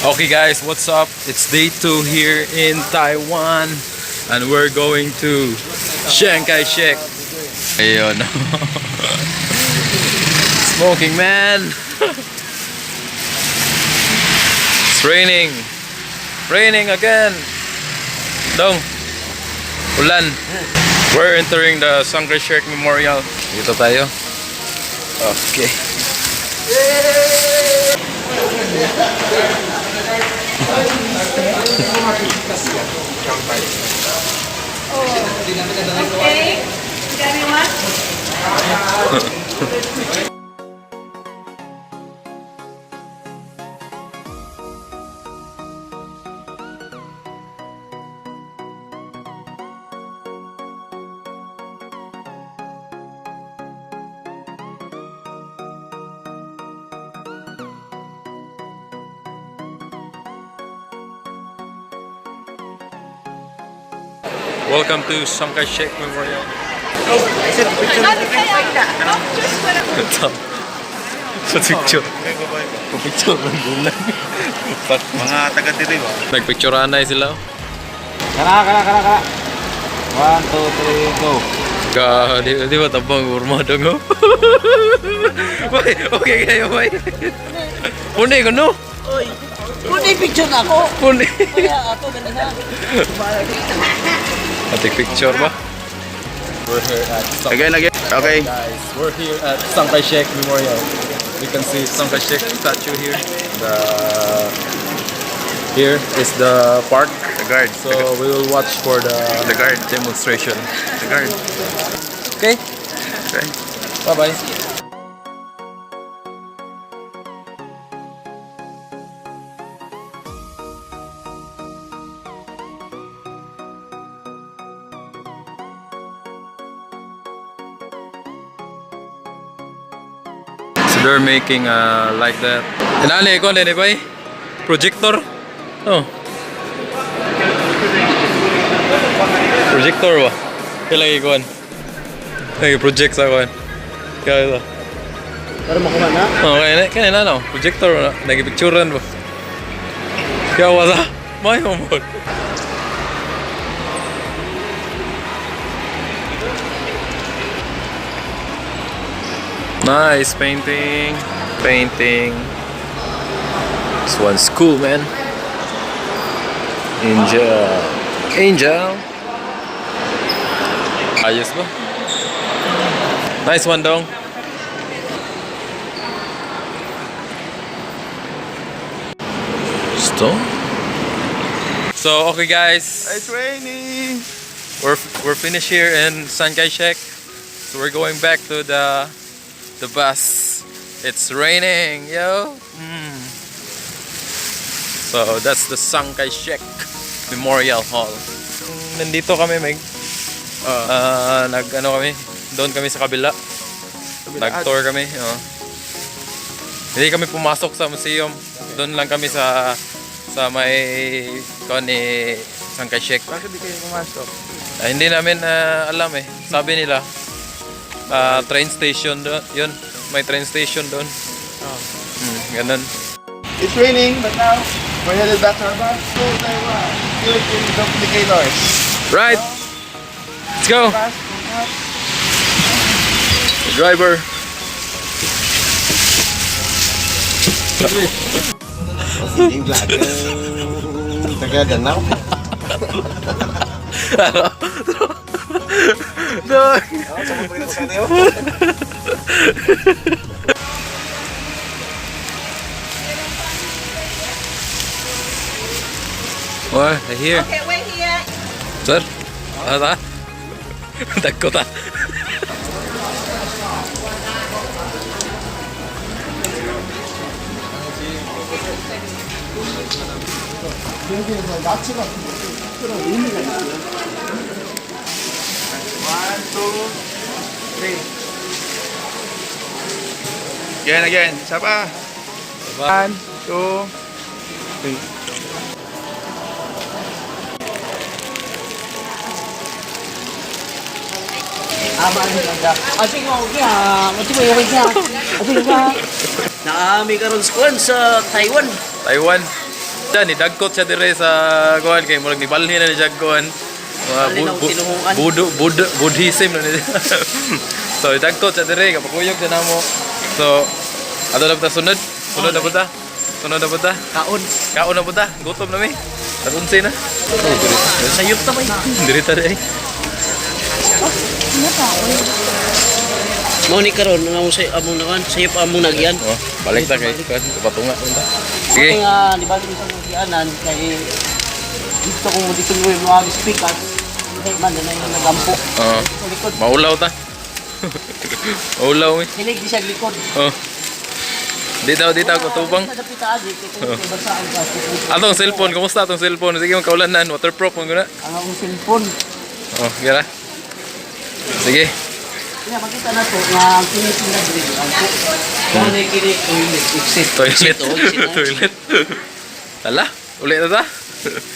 Okay guys, what's up? It's day 2 here in Taiwan and we're going to Chiang Kai-shek. Ayun. Smoking man. It's raining. Raining again. Dong. Ulan. We're entering the Chiang Kai-shek Memorial. Dito tayo. Okay. Okay, you got anyone? Welcome to Chiang Kai-shek Memorial. Sa picture. Picture lang gulang. Mga taga-diri ba? Nagpicturean na sila. Kara. 1, 2, 3, go. Di ba tabang urmado ngo? Okay kayo bay. Pune ko no? Oy, puni picture na ako. Pune. Kaya ato ganina. Take picture ba? We're here at Again. Okay. Guys, we're here at Chiang Kai-shek Memorial. You can see Chiang Kai-shek statue here. Here is the park. The guard. So we will watch for the guard. demonstration. The guard. Okay? Okay. Bye-bye. So they're making like that. Inani ko din ba? Projector. Oh. Projector ba? Kailangan ikuan. Lagi project sa kuan. Kaya ito. Para makuha na? Oh, kaya na no. Projector na. Nagipicturean ba? Kaya wala. May humod. Nice painting. This one's cool, man. Angel. Ayos ba? Nice one, dong. Stone. So okay, guys. It's raining. We're finished here in Chiang Kai-shek. So we're going back to the bus. It's raining, yo. So that's the Chiang Kai-shek Memorial Hall. Nandito kami doon kami sa kabila. Nag-tour kami. Hindi kami pumasok sa museum. Doon lang kami sa may ni Chiang Kai-shek. Bakit di kayo pumasok? Hindi namin alam eh. Sabi nila train station doon. Yun, may train station doon. Ganun. It's raining, but now we're headed back to our bus. Go Taiwan. Philippine duplicators. Right. Let's go. The driver. Yung vlogger. Taga-Danau. What? Here. Okay, wait here. Sir. Ada. Takot ah. One, two, three. Again. Sapa. 1, 2, 3. Asing mo kaya, mati mo yung kaya. Asing ka. Naami karon sa Taiwan. Taiwan. Yan, nidagkot siya dire sa kuhan kay murag nibalhin na ni Jagkuhan. Buddhism na niya. So, nidagkot siya dire, kapakuyog din mo. So, ato na ta sunod? Sunod na punta? Sunod na punta? Kaon na punta? Gutom na mi? Tagunsay na? Sayop na ba? Dirita rin. Mau ni karon nga mo say among nakan, sayop among nagyan. Oh, balik ta kay kan patunga punta. Sige. Nga di ba sa nagyanan kay gusto ko mo dito mo mga speakers. Hindi man na yung nagampo. Oo. Likod. Maulaw ta. Maulaw mi. Hilig di siya likod. Oh. Di daw ko tubang. Sa dapita agi kay basaan ka. Atong cellphone, kumusta atong cellphone? Sige man kaulanan, waterproof mo guna. Ang akong cellphone. Oh, gira. Sige. Kaya makita na to nga kinisin na dili ang po. Mo ni kini exit. Toilet. Tala, ulit na ta.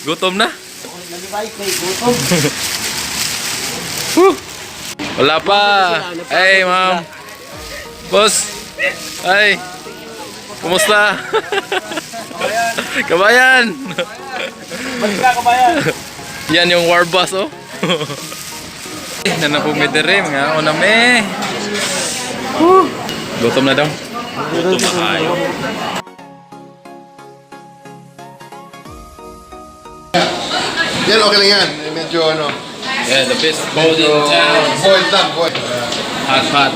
Gutom na. Nalibay kay gutom. Wala pa. Hey, ma'am. Boss. Ay. Kumusta? Kabayan. Balik ka kabayan. Yan yung war bus, oh. Nanapumid na rin, mga oname. Gutom na daw. Gutom na kayo. Yan, okay lang yan. Medyo ano. Yeah, the best boat in town. Boiled lang, boiled. Hot.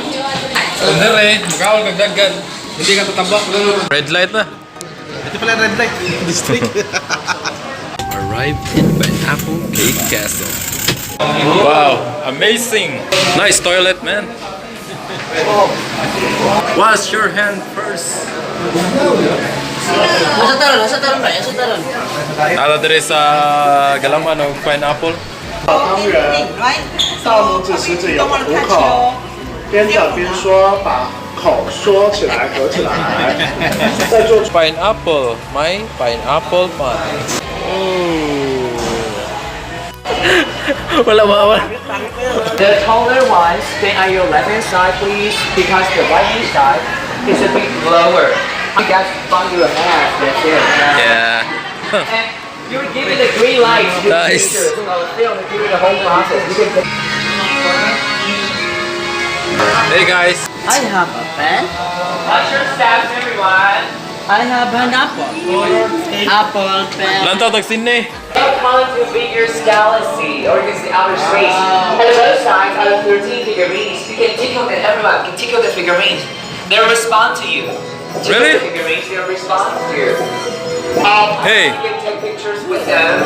Kung rin, magkawal kang daggan. Hindi ka tatabak. Red light na. Ito pala red light. District. Arrived in Pineapple Cake Castle. Wow, amazing. Nice toilet, man. Wash your hand first. Nasa taron ba? Nasa taron. Nada dire sa galaman ng pineapple. 大拇指食指有虎口，边讲边说，把口缩起来，合起来，再做 Pineapple, may pineapple man. Wala. The taller ones, stay on your left hand side, please, because the right hand side is a bit lower. You guys bump your hands, that's it. Yeah. And you're giving the green light to the Nice. teacher, so stay on during the whole process. You can Hey guys. I have a pen. watch your steps, everyone. I have an apple. Apple pen. Lantaw tag sinne. Up onto bigger galaxy, or you can see outer space. And both sides out of 13 figurines. You can tickle them, everyone can tickle the figurines. They'll respond to you. Tickle Really? the figurines, they'll respond to you. Hey. You can take pictures with them.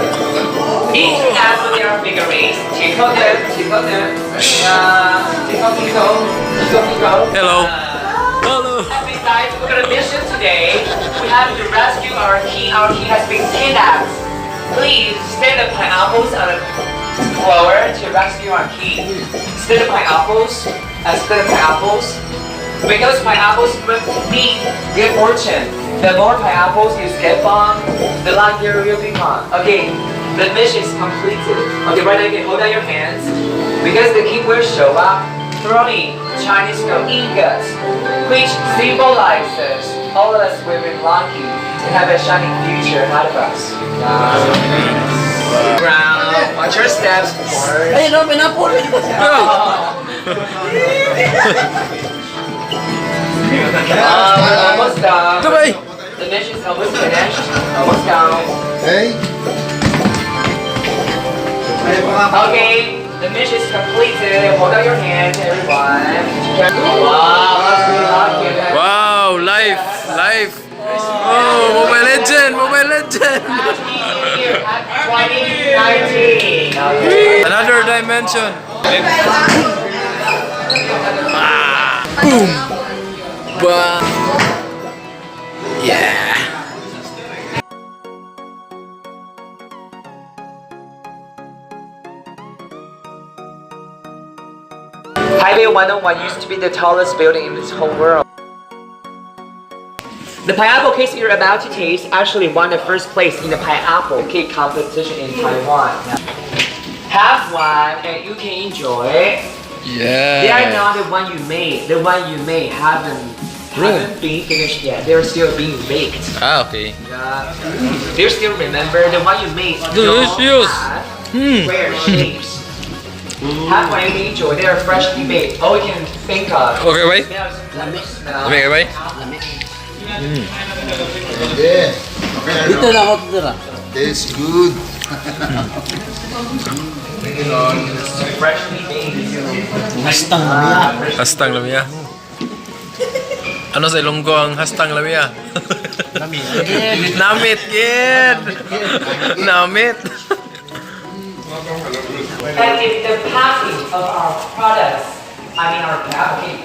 Each has with their figurines. Tickle them, tickle them. Tickle. Hello. Hello. And besides, we're gonna mission today. We have to rescue our king. Our king has been kidnapped. Please spin the pineapples on the floor to rescue our king. Spin the pineapples. Spin the pineapples. Because pineapples mean good fortune. The more pineapples you skip on, the luckier you'll become. Okay, the mission is completed. Okay, right now you can hold out your hands. Because the king will show up throwing Chinese gold ingots, which symbolizes all of us will be lucky to have a shining future ahead of us. Ground, watch your steps forward. Ay, no, pinapul. We're almost done. Sabay. The mission is almost finished. Almost done. Hey. Okay, the mission is completed. Hold out your hands, everyone. Wow, that's really lucky. Wow, live. Oh, Mobile Legend. Happy New Year, happy 2019. Okay. Another dimension. Boom. Bah. Yeah. Highway 101 used to be the tallest building in this whole world. The pineapple cake you're about to taste actually won the first place in the pineapple cake competition in Taiwan. Have one and you can enjoy. They are Yeah. not the one you made. The one you made haven't haven't been finished yet. They're still being baked. Ah, okay. Yeah. Do you still remember the one you made? Delicious. Square shapes. Halfway enjoy. They are freshly baked. All you can think of. Okay, bye. Smell. Okay, bye. Dito na ako tira. Tastes good. Freshly baked. Hastang niya. Hastang lamia. Ano sa Ilonggo ang hastang lamia? Namit, kid! Namit! And it's the passing of our products. I mean our cake.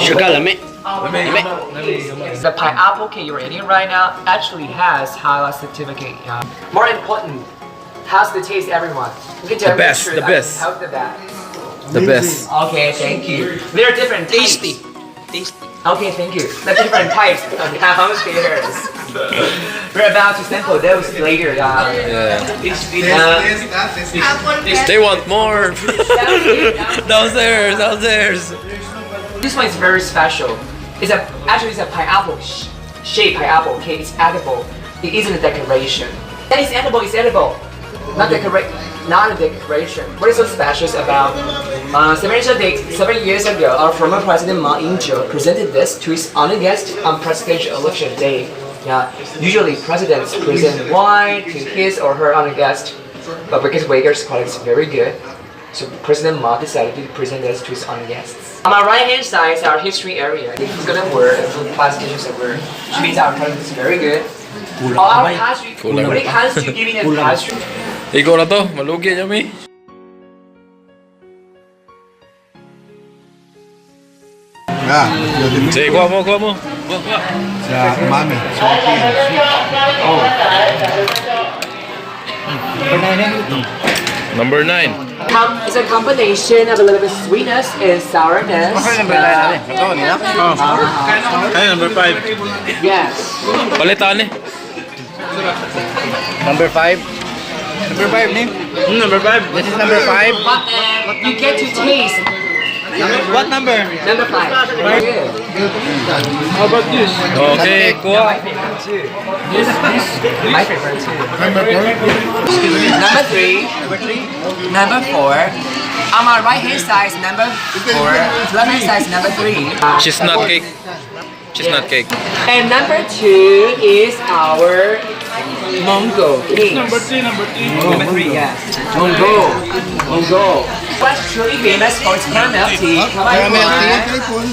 Sugar lami. The pineapple cake you're eating right now actually has HALA certificate. More important, how's the taste, everyone? Look at The best, the best. How's the best? The best. Okay, thank you. There are different types. Tasty. Okay, thank you. There are different types of downstairs. We're about to sample those later. Yeah. They want more. Downstairs, downstairs. This one is very special. Actually it's a pineapple shaped pineapple cake. It's edible. It isn't a decoration. That is edible. It's edible. Not a decoration. What is so special about 7 years ago, our former president Ma Ying-jeou presented this to his honored guest on presidential election day. Yeah, usually presidents present wine to his or her honored guest, but because Wager's quality is very good, so President Ma decided to present this to his honored guests. On my right hand side is our history area. It's gonna work, the classifications of word, which means our product is very good. All our pastry, when it comes to giving them pastry, Ikaw na to, malugi yami. Yeah. Sige, kuha mo, kuha mo. Sa umami. Number 9. it's a combination of a little bit sweetness and sourness. Number 5. Yes. Palitan eh. Number 5. Number 5 ni. Number 5. This is number 5. But you get to taste. What number? Number 5. Very good. How about this? Okay, kuha. My favorite too. My favorite too. Number 4. Number 3. Number 4. On my right hand side is number 4. Left hand side is number 3. Chestnut cake. Chestnut cake. And number 2 is our Mongol cake. Number 3. Number 3, yes. Mongol. What's truly famous for its caramel tea. Caramel tea.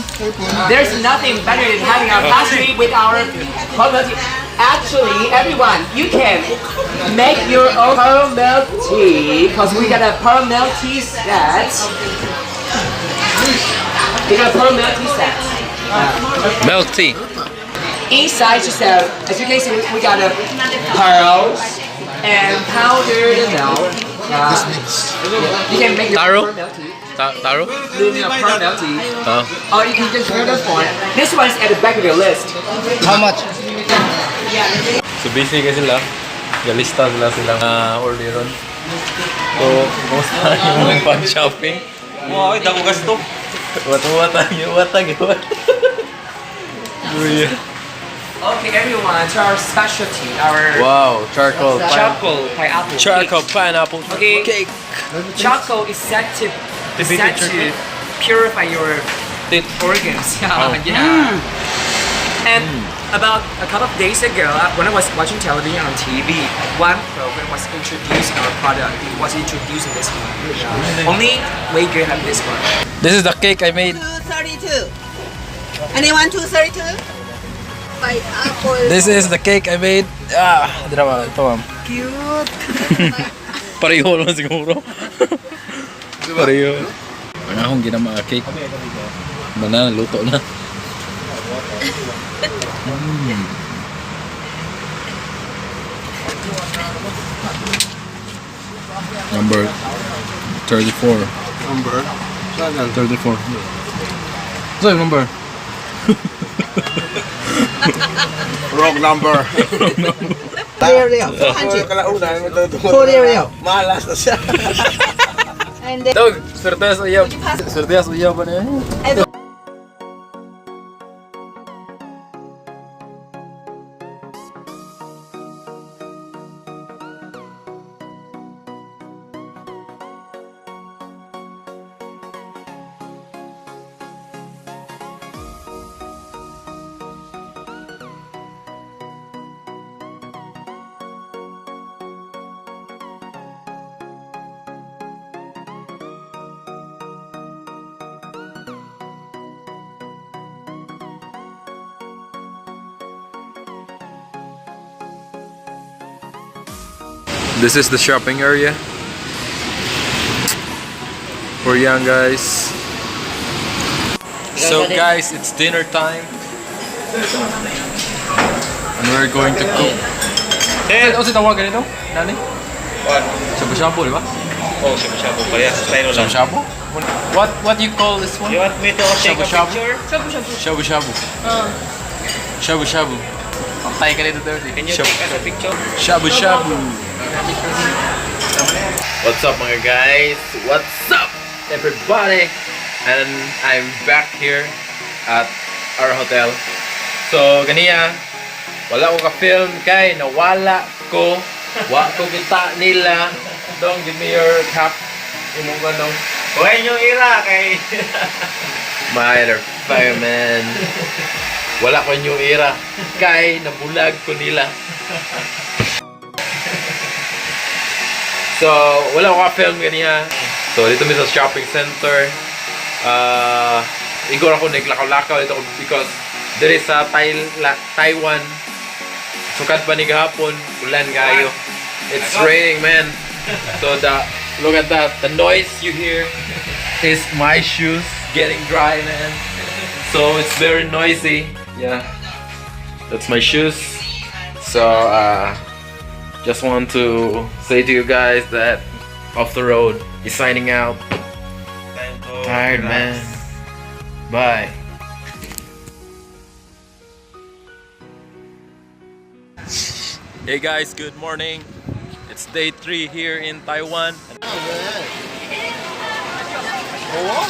There's nothing better than having our pastry with our caramel tea. Actually, everyone, you can make your own caramel tea because we got a caramel tea set. We got a caramel tea set. Milk tea. Inside, just as you can see, we got a pearls and powdered milk. You can make your Taro? caramel tea. Taro? Doing a caramel tea. Ah. Or you can just order for it. This one is at the back of your list. How much? So busy kasi sila. Galista silang orderon. So, kumusta yung pag-shopping? Wow, dako gasto. Wata. Okay, everyone, to our specialty, our Wow, charcoal pineapple. Charcoal pineapple Okay. cake. Charcoal is said to purify your Teeth. organs. Oh. Yeah. And about a couple of days ago, when I was watching television on TV, one program was introducing our product. It was introducing this one. Only Wager have this one. This is the cake I made. 232. Anyone 232? Pineapple. This is the cake I made. Di naman. Ito, ma'am. Cute. Pareho naman siguro. Pareho. Ang akong ginama cake. Banana, luto na. Number 34. Number. 34. Saan number? Wrong number. Malas na siya. And then Dog, swerte sa uyab. Swerte sa uyab ba niya? This is the shopping area for young guys. So guys, it's dinner time. And we're going to cook. Ano si tawagan nito? Nani? Shabu-shabu, di ba? Oh, shabu-shabu pa yan. Shabu-shabu? What you call this one? You want me to take a Shabu-shabu? picture? Shabu-shabu. Shabu-shabu. Patay ka nito, dirty. Can you take us a picture? Shabu-shabu. What's up mga guys? What's up everybody? And I'm back here at our hotel. So ganiya, wala ko ka-film kay nawala ko. Wa ko kita nila. Don't give me your cap. Imong ganong. Huwag nyo ira kay... Motherfucker man. Wala ko yung era. Kay nabulag ko nila. So, wala ko ka-film ganiya. So, dito mi sa shopping center. Igor ako naglakaw-lakaw dito because there is sa Taiwan. Sukat pa ni gahapon, ulan kayo. It's raining, man. So look at that. The noise you hear is my shoes getting dry, man. So it's very noisy. Yeah, that's my shoes. So just want to say to you guys that Off the Road is signing out. Tired, man. Bye. Hey guys, good morning. It's day 3 here in Taiwan. Oo?